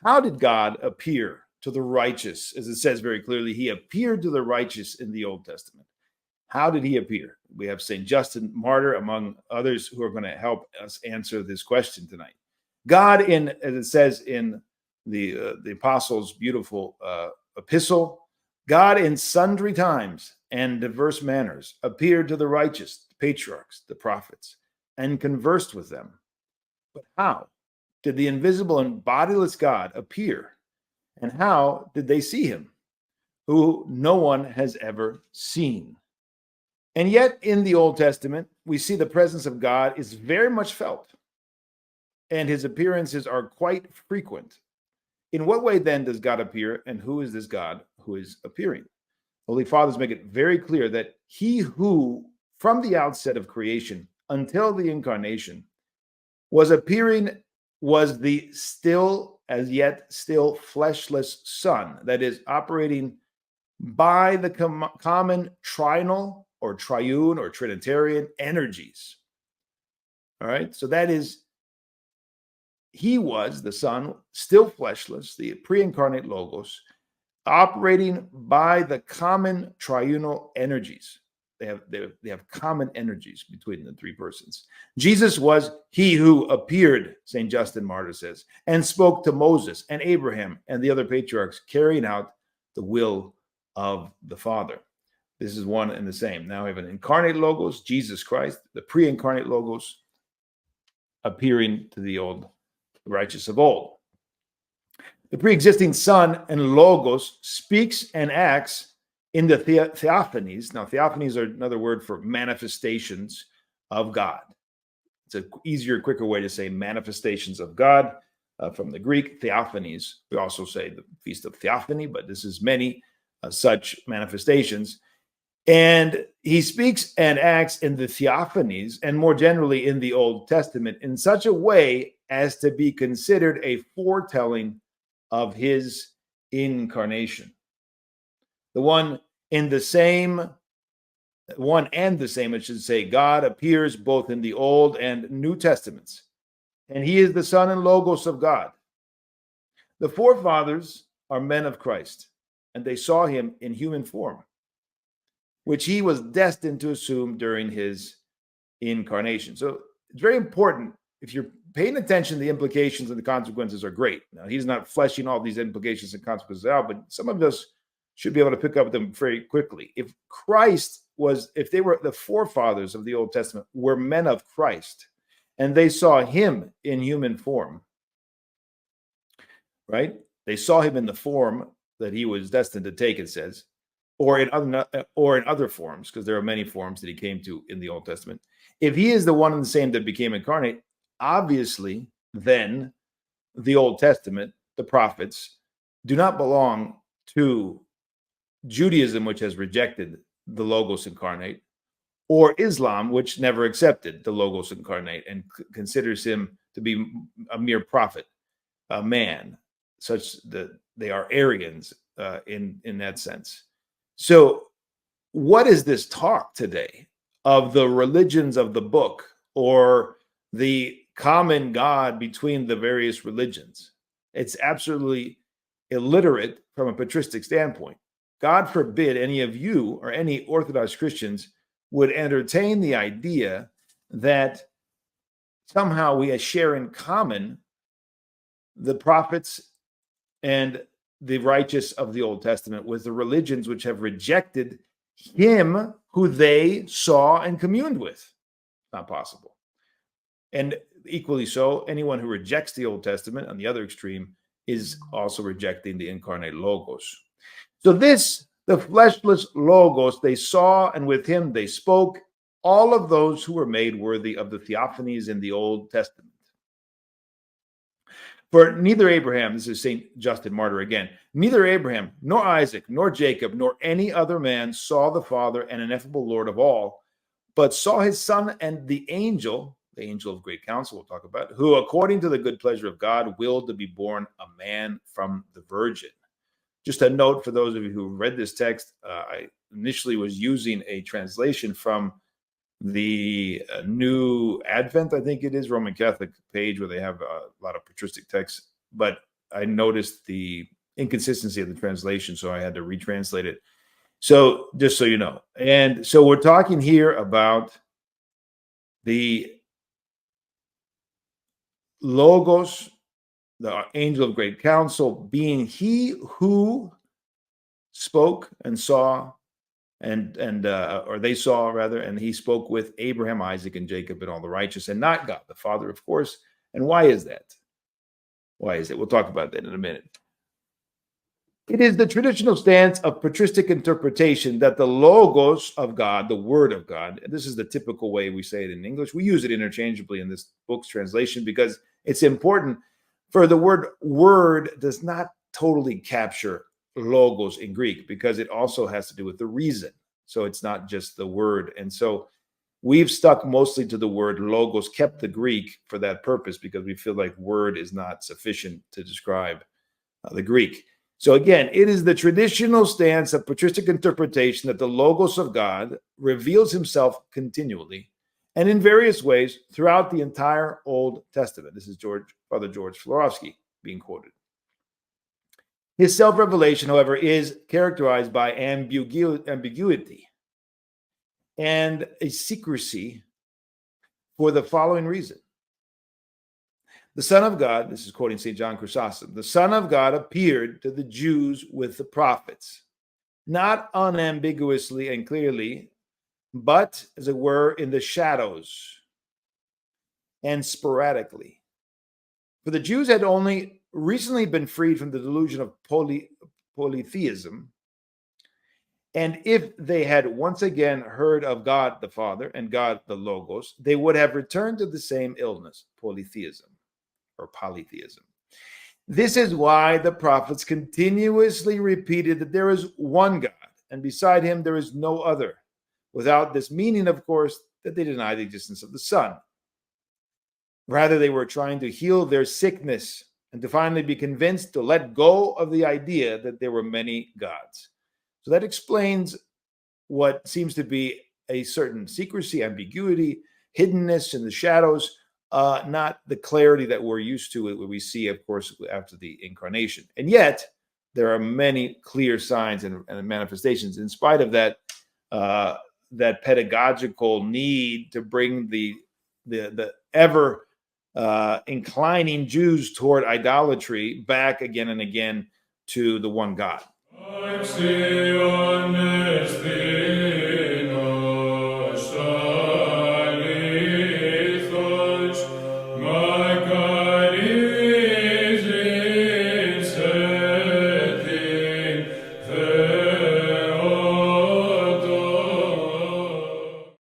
how did God appear to the righteous? As it says very clearly, he appeared to the righteous in the Old Testament. How did he appear? We have St. Justin Martyr, among others, who are going to help us answer this question tonight. God, as it says in the Apostles' beautiful epistle, God in sundry times and diverse manners appeared to the righteous, the patriarchs, the prophets, and conversed with them. But how did the invisible and bodiless God appear? And how did they see him, who no one has ever seen? And yet in the Old Testament, we see the presence of God is very much felt, and his appearances are quite frequent. In what way then does God appear, and who is this God who is appearing? Holy Fathers make it very clear that he who, from the outset of creation until the incarnation, was appearing was the still, as yet still fleshless Son, that is, operating by the common trinal or triune or trinitarian energies. All right, so that is, he was the Son, still fleshless, the pre-incarnate Logos, operating by the common triunal energies. They have common energies between the three persons. Jesus was he who appeared, St. Justin Martyr says, and spoke to Moses and Abraham and the other patriarchs, carrying out the will of the Father. This is one and the same. Now we have an incarnate Logos, Jesus Christ, the pre-incarnate Logos, appearing to the old righteous of old. The pre-existing Son and Logos speaks and acts in the Theophanies. Now, Theophanies are another word for manifestations of God. It's an easier, quicker way to say manifestations of God from the Greek, Theophanies. We also say the Feast of Theophany, but this is many such manifestations. And he speaks and acts in the Theophanies and more generally in the Old Testament in such a way as to be considered a foretelling of his incarnation. The one and the same, it should say, God appears both in the Old and New Testaments, and he is the Son and Logos of God. The forefathers are men of Christ, and they saw him in human form, which he was destined to assume during his incarnation. So it's very important. If you're paying attention, the implications and the consequences are great. Now, he's not fleshing all these implications and consequences out, but some of us should be able to pick up them very quickly. If they were the forefathers of the Old Testament, were men of Christ, and they saw him in human form, right? They saw him in the form that he was destined to take, it says, or in other forms, because there are many forms that he came to in the Old Testament. If he is the one and the same that became incarnate, obviously, then the Old Testament, the prophets, do not belong to Judaism, which has rejected the Logos incarnate, or Islam, which never accepted the Logos incarnate and considers him to be a mere prophet, a man, such that they are Arians in that sense. So what is this talk today of the religions of the book or the common God between the various religions? It's absolutely illiterate from a patristic standpoint. God forbid any of you or any Orthodox Christians would entertain the idea that somehow we share in common the prophets and the righteous of the Old Testament with the religions which have rejected him who they saw and communed with. Not possible. And equally so, anyone who rejects the Old Testament on the other extreme is also rejecting the incarnate Logos. So this, the fleshless Logos, they saw, and with him they spoke, all of those who were made worthy of the Theophanies in the Old Testament. For neither Abraham, this is St. Justin Martyr again, neither Abraham, nor Isaac, nor Jacob, nor any other man saw the Father and ineffable Lord of all, but saw his Son and the angel of great counsel, we'll talk about, who according to the good pleasure of God willed to be born a man from the Virgin. Just a note for those of you who read this text, I initially was using a translation from the New Advent, I think it is, Roman Catholic page where they have a lot of patristic texts. But I noticed the inconsistency of the translation, so I had to retranslate it. So just so you know. And so we're talking here about the Logos, the angel of great counsel, being he who spoke and saw, or they saw rather, and he spoke with Abraham, Isaac, and Jacob, and all the righteous, and not God the Father, of course. And why is that? Why is it? We'll talk about that in a minute. It is the traditional stance of patristic interpretation that the Logos of God, the Word of God, and this is the typical way we say it in English. We use it interchangeably in this book's translation because it's important. For the word does not totally capture Logos in Greek because it also has to do with the reason. So it's not just the word. And so we've stuck mostly to the word Logos, kept the Greek for that purpose because we feel like word is not sufficient to describe the Greek. So again, it is the traditional stance of patristic interpretation that the Logos of God reveals himself continually and in various ways throughout the entire Old Testament. This is Father George Florovsky being quoted. His self-revelation, however, is characterized by ambiguity and a secrecy for the following reason. The Son of God, this is quoting St. John Chrysostom, the Son of God appeared to the Jews with the prophets, not unambiguously and clearly, but, as it were, in the shadows and sporadically. For the Jews had only recently been freed from the delusion of polytheism, and if they had once again heard of God the Father and God the Logos, they would have returned to the same illness, polytheism or polytheism. This is why the prophets continuously repeated that there is one God, and beside him there is no other, without this meaning, of course, that they deny the existence of the Son. Rather, they were trying to heal their sickness and to finally be convinced to let go of the idea that there were many gods. So that explains what seems to be a certain secrecy, ambiguity, hiddenness in the shadows, not the clarity that we're used to, what we see, of course, after the incarnation. And yet, there are many clear signs and manifestations in spite of that that pedagogical need to bring the ever inclining Jews toward idolatry back again and again to the one God.